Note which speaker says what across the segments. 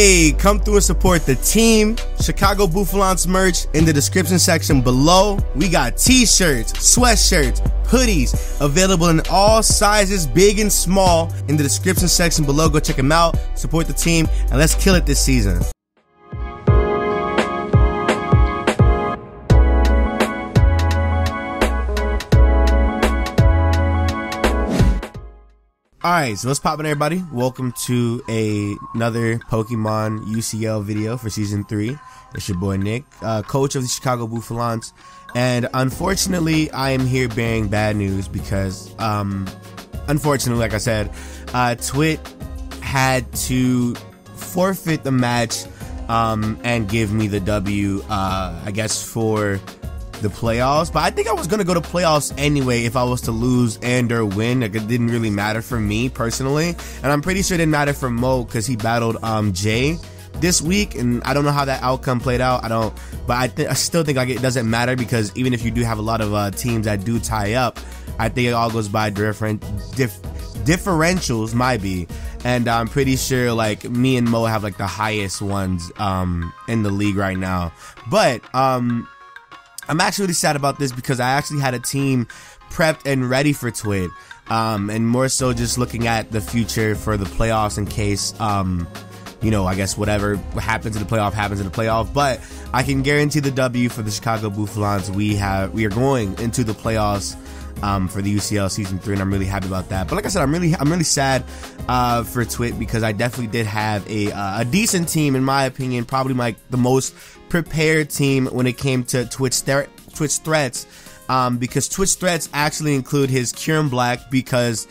Speaker 1: Hey, come through and support the team. Chicago Bouffalants merch in the description section below. We got t-shirts, sweatshirts, hoodies available in all sizes, big and small, in the description section below. Go check them out, support the team, and let's kill it this season. Alright, so what's poppin', everybody? Welcome to another Pokemon UCL video for Season 3. It's your boy Nick, coach of the Chicago Bouffalants. And unfortunately, I am here bearing bad news because, unfortunately, like I said, Twit had to forfeit the match and give me the W, I guess, for the playoffs. But I think I was gonna go to playoffs anyway if I was to lose and or win. Like, it didn't really matter for me personally, and I'm pretty sure it didn't matter for Mo because he battled Jay this week, and I don't know how that outcome played out. But I still think like it doesn't matter, because even if you do have a lot of teams that do tie up, I think it all goes by differentials, might be. And I'm pretty sure like me and Mo have like the highest ones in the league right now. But I'm actually really sad about this because I actually had a team prepped and ready for Twit, and more so just looking at the future for the playoffs in case, you know, I guess whatever happens in the playoff happens in the playoff. But I can guarantee the W for the Chicago Bouffalants. We are going into the playoffs for the UCL Season 3, and I'm really happy about that. But like I said, I'm really sad for Twit, because I definitely did have a decent team, in my opinion, probably like the most prepared team when it came to Twitch threats, because Twitch threats actually include his Kieran Black, because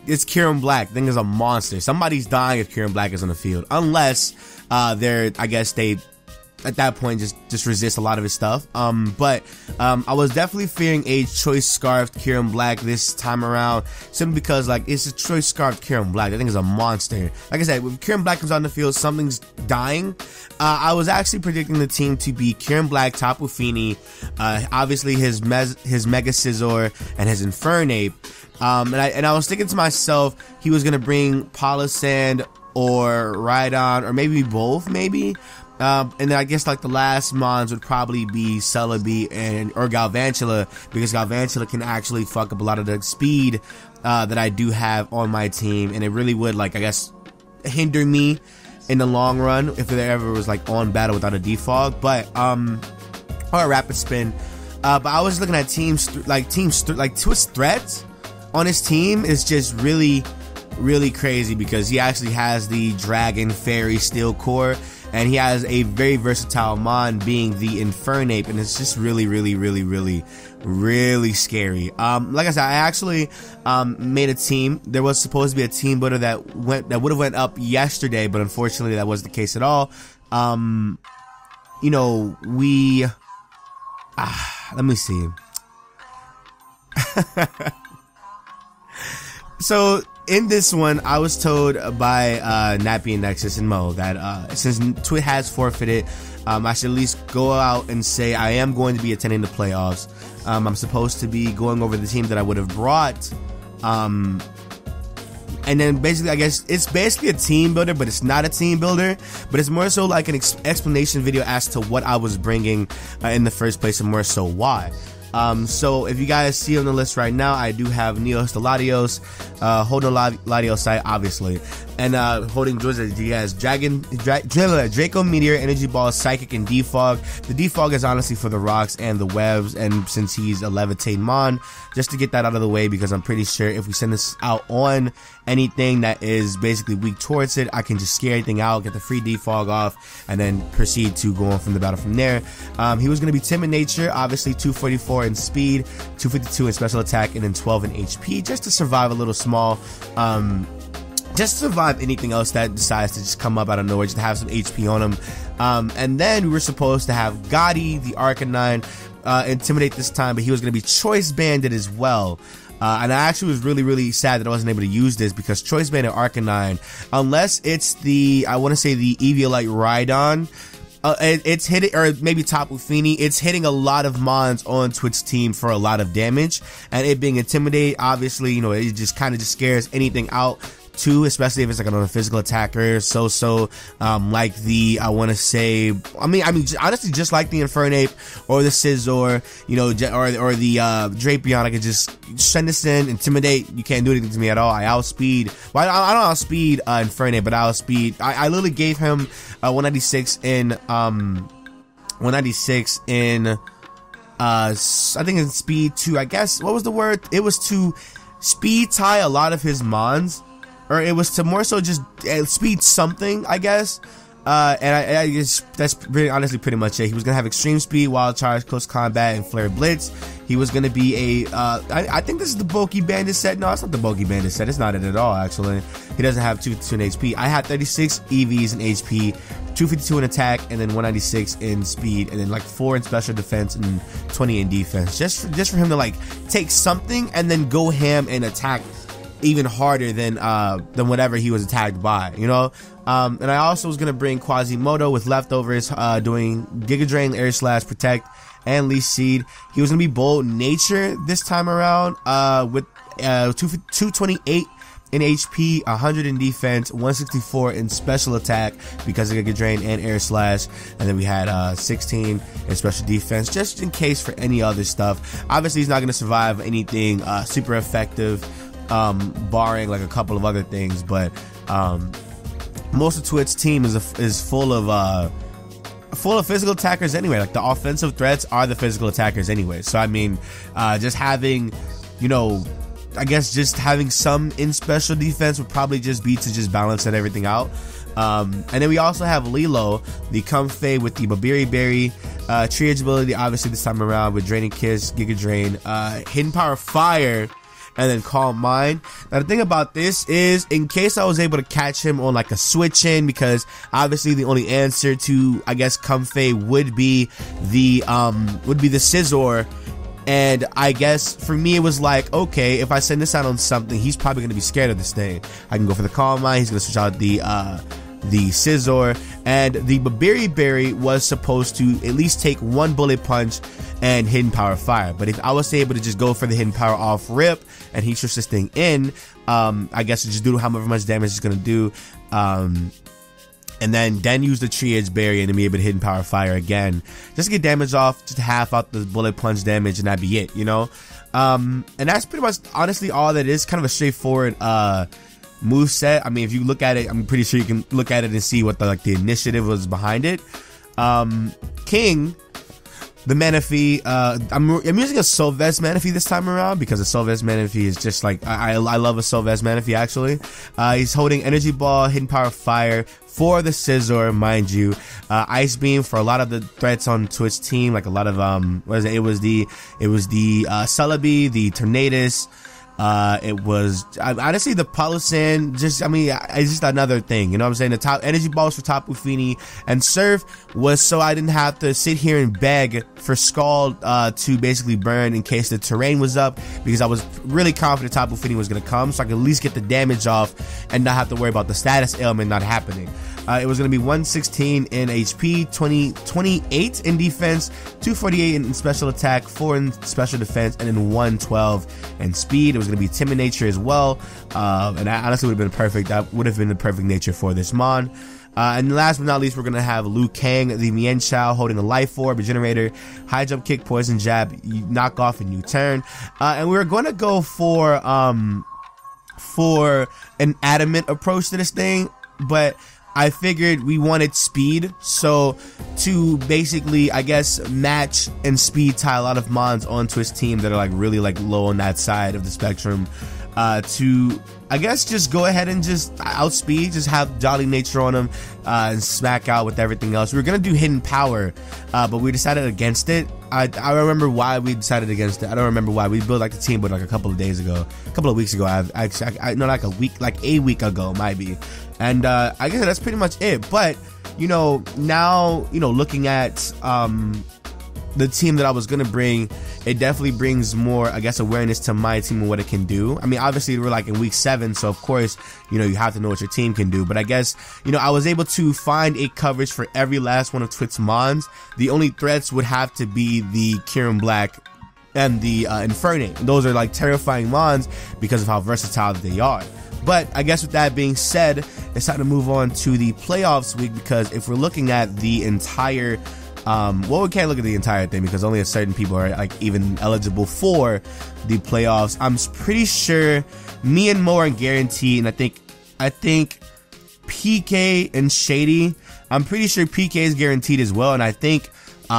Speaker 1: it's Kieran Black. Thing is a monster. Somebody's dying if Kieran Black is on the field, unless I guess they at that point just resist a lot of his stuff. But I was definitely fearing a choice scarfed Kieran Black this time around, simply because like it's a choice scarfed Kieran Black. I think is a monster. Like I said, when Kieran Black comes on the field, something's dying. I was actually predicting the team to be Kieran Black, Tapu Fini, obviously his Mega Scizor and his Infernape. And I was thinking to myself, he was gonna bring Palossand or Rhydon, or maybe both, maybe. And then I guess like the last mons would probably be Celebi or Galvantula, because Galvantula can actually fuck up a lot of the speed that I do have on my team, and it really would, like, I guess, hinder me in the long run if there ever was like on battle without a defog. But or a rapid spin. But I was looking at teams like Twitch threats on his team is just really crazy, because he actually has the Dragon, Fairy, Steel Core, and he has a very versatile mon being the Infernape, and it's just really scary. Like I said, I actually made a team. There was supposed to be a team builder that would have went up yesterday, but unfortunately that wasn't the case at all. You know, let me see. So in this one, I was told by Nappy and Nexus and Mo that since Twit has forfeited, I should at least go out and say I am going to be attending the playoffs. I'm supposed to be going over the team that I would have brought, and then basically, I guess it's basically a team builder, but it's not a team builder, but it's more so like an explanation video as to what I was bringing in the first place, and more so why. So if you guys see on the list right now, I do have Neos the Latios, holding Latios site, obviously, and holding Drizzle. He has Draco Meteor, Energy Ball, Psychic, and Defog. The Defog is honestly for the rocks and the webs, and since he's a Levitate Mon, just to get that out of the way, because I'm pretty sure if we send this out on anything that is basically weak towards it, I can just scare anything out, get the free Defog off, and then proceed to go on from the battle from there. He was going to be Timid Nature, obviously 244 in speed, 252 in special attack, and then 12 in HP, just to survive a little small, just to survive anything else that decides to just come up out of nowhere, just to have some HP on him. And then we were supposed to have Gotti, the Arcanine, Intimidate this time, but he was going to be Choice Banded as well. And I actually was really sad that I wasn't able to use this, because Choice Banded Arcanine, unless it's the, I want to say the Eviolite Rhydon, it's hitting, or maybe Tapu Fini, it's hitting a lot of mons on Twitch team for a lot of damage, and it being Intimidate, obviously, you know, it just kind of just scares anything out too, especially if it's like on a physical attacker. Like the, I want to say, I mean, honestly, just like the Infernape or the Scizor, you know, or the Drapion, I could just send this in, intimidate. You can't do anything to me at all. I outspeed. Well, I don't outspeed Infernape, but I outspeed. I literally gave him 196 in I think in speed to, I guess, what was the word? It was to speed tie a lot of his mons, or it was to more so just speed something, I guess. And I guess that's really honestly pretty much it. He was gonna have extreme speed, wild charge, close combat, and flare blitz. He was gonna be I think this is the bulky bandit set. No, it's not the bulky bandit set. It's not it at all, actually. He doesn't have 252 in HP. I had 36 EVs in HP, 252 in attack, and then 196 in speed, and then like 4 in special defense and 20 in defense. Just for him to like take something and then go ham and attack even harder than whatever he was attacked by, you know. And I also was gonna bring Quasimodo with leftovers, doing Giga Drain, Air Slash, Protect, and Leech Seed. He was gonna be Bold Nature this time around, with 228 in HP, 100 in defense, 164 in special attack because of Giga Drain and Air Slash, and then we had 16 in special defense just in case for any other stuff. Obviously, he's not gonna survive anything super effective, barring like a couple of other things, but most of Twit's team is full of physical attackers anyway. Like the offensive threats are the physical attackers anyway. So I mean, just having, you know, I guess just having some in special defense would probably just be to just balance that everything out. And then we also have Lilo, the Comfey with the Babiri Berry, Triage ability obviously this time around with Draining Kiss, Giga Drain, Hidden Power Fire, and then Calm Mind. Now the thing about this is, in case I was able to catch him on like a switch in, because obviously the only answer to, I guess, Comfey would be the Scizor, and I guess for me it was like, okay, if I send this out on something, he's probably gonna be scared of this thing. I can go for the Calm Mind. He's gonna switch out the Scizor, and the Babiri Berry was supposed to at least take 1 bullet punch and Hidden Power Fire. But if I was able to just go for the Hidden Power off rip and he switched this thing in, I guess it just do however much damage it's gonna do, and then use the Triage Berry and then be able to Hidden Power Fire again, just to get damage off, just half out the bullet punch damage, and that'd be it, you know. And that's pretty much honestly all that is. Kind of a straightforward move set. I mean, if you look at it, I'm pretty sure you can look at it and see what the initiative was behind it. King, the Manaphy, I'm using a Sylvest Manaphy this time around because a Sylvest Manaphy is just like, I love a Sylvest Manaphy actually. He's holding Energy Ball, Hidden Power Fire for the Scizor, mind you, Ice Beam for a lot of the threats on Twitch team, like a lot of what is it? It was the Celebi, the Tornadus. It was honestly the Palossand. Just, I mean, it's just another thing, you know what I'm saying? The top energy balls for Tapu Fini, and Surf was so I didn't have to sit here and beg for Scald to basically burn in case the terrain was up, because I was really confident Tapu Fini was gonna come, so I could at least get the damage off and not have to worry about the status ailment not happening. It was going to be 116 in HP, 28 in defense, 248 in special attack, 4 in special defense, and then 112 in speed. It was going to be timid nature as well, and that honestly would have been perfect. That would have been the perfect nature for this mon. And last but not least, we're going to have Liu Kang, the Mienshao, holding a Life Orb, Regenerator, High Jump Kick, Poison Jab, Knock Off, and U-Turn. And we're going to go for an adamant approach to this thing, but I figured we wanted speed, so to basically, I guess, match and speed tie a lot of mons onto his team that are like really like low on that side of the spectrum, to, I guess, just go ahead and just outspeed, just have Jolly Nature on him, and smack out with everything else. We were gonna do Hidden Power, but we decided against it. I remember why we decided against it. I don't remember why. We built like the team, but like a couple of weeks ago. No, like a week ago, might be. And I guess that's pretty much it. But you know, now, you know, looking at the team that I was gonna bring, it definitely brings more, I guess, awareness to my team and what it can do. I mean, obviously we're like in week 7, so of course, you know, you have to know what your team can do. But I guess, you know, I was able to find a coverage for every last one of Twit's mons. The only threats would have to be the Kieran Black and the Infernape. Those are like terrifying mons because of how versatile they are. But I guess with that being said, it's time to move on to the playoffs week, because if we're looking at the entire well, we can't look at the entire thing because only a certain people are like even eligible for the playoffs. I'm pretty sure me and Mo are guaranteed, and I think PK and Shady, I'm pretty sure PK is guaranteed as well, and I think if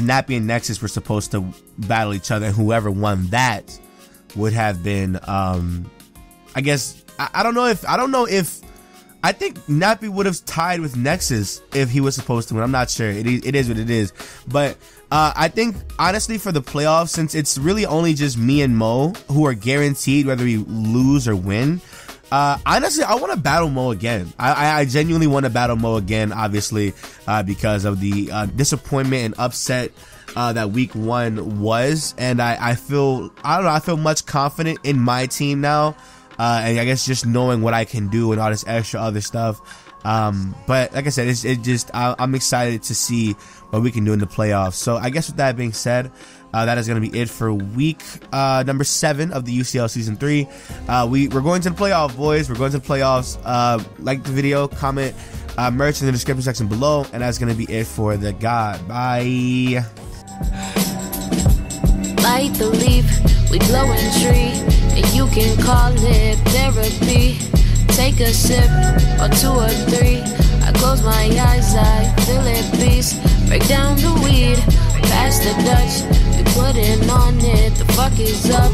Speaker 1: Nappy and Nexus were supposed to battle each other, and whoever won that would have been I guess I don't know if I think Nappy would have tied with Nexus if he was supposed to win. I'm not sure. It is what it is. But I think, honestly, for the playoffs, since it's really only just me and Mo who are guaranteed whether we lose or win, honestly, I want to battle Mo again. I genuinely want to battle Mo again, obviously, because of the disappointment and upset that week 1 was. And I feel much confident in my team now. And I guess just knowing what I can do and all this extra other stuff. But like I said, I'm excited to see what we can do in the playoffs. So I guess with that being said, that is going to be it for week number 7 of the UCL season 3. We're going to the playoff, boys. We're going to the playoffs. Like the video, comment, merch in the description section below. And that's going to be it for the God. Bye.
Speaker 2: Light the leaf, we glowing tree. And you can call it therapy. Take a sip, or 2 or 3. I close my eyes, I feel at peace. Break down the weed, pass the Dutch. We putting on it, the fuck is up?